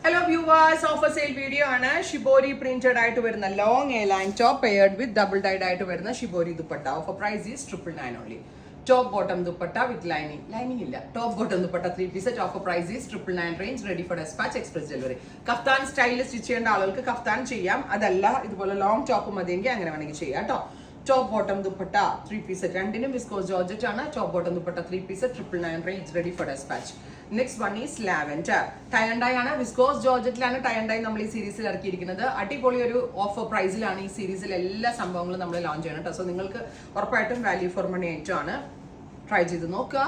Hello viewers, offer sale video ആണ് shibori printed ആയിട്ട് വരുന്ന long A line top paired with double dyed ആയിട്ട് വരുന്ന shibori dupatta. Offer price is 999 only. Top bottom dupatta with lining ഇല്ല. Top bottom dupatta 3 piece. Offer price is 999 range. Ready for despatch, express delivery. Kaftan സ്റ്റൈലിൽ stitch ചെയ്യേണ്ട ആളുകൾക്ക് kaftan ചെയ്യാം. അതല്ല ഇതുപോലെ long top മതിയെങ്കിൽ അങ്ങനെ വേണമെങ്കിൽ ചെയ്യാം കേട്ടോ. Top bottom dupatta 3 piece. രണ്ടിനും വിസ്കോസ് ജോർജറ്റ് ആണ്. Top bottom dupatta 3 piece 999 range. Ready for despatch. Next one is lavender. Tie and dye ആണ്. വിസ്കോസ് ജോർജറ്റിലാണ് ടൈ ആൻഡ് ഡൈ നമ്മൾ ഈ സീരീസിൽ ഇറക്കിയിരിക്കുന്നത്. അടിപൊളി ഒരു ഓഫർ പ്രൈസിലാണ് ഈ സീരീസിൽ എല്ലാ സംഭവങ്ങളും നമ്മൾ ലോഞ്ച് ചെയ്യണം കേട്ടോ. സോ നിങ്ങൾക്ക് ഉറപ്പായിട്ടും വാല്യൂ ഫോർ മണി ആയിട്ടാണ്. ട്രൈ ചെയ്ത് നോക്കുക.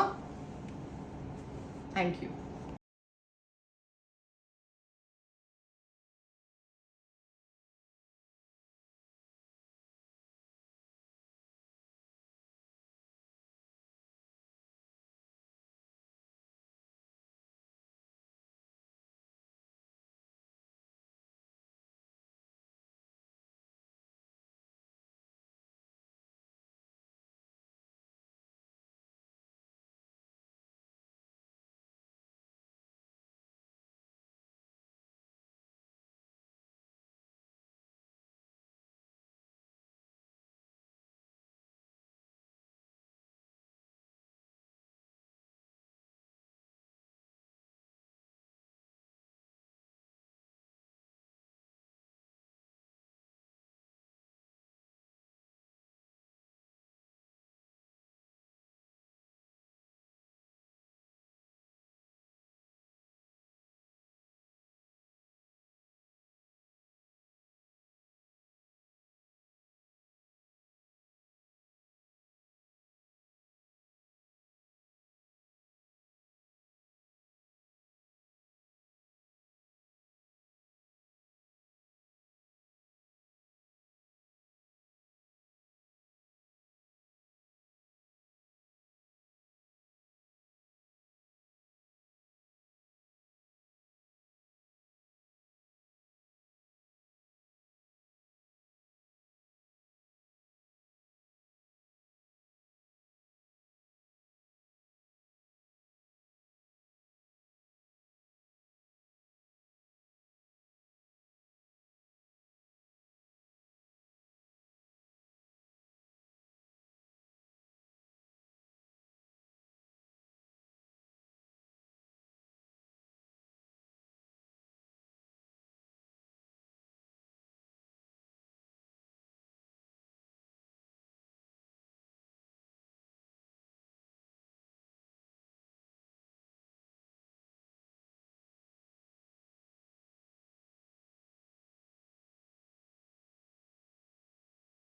Thank you.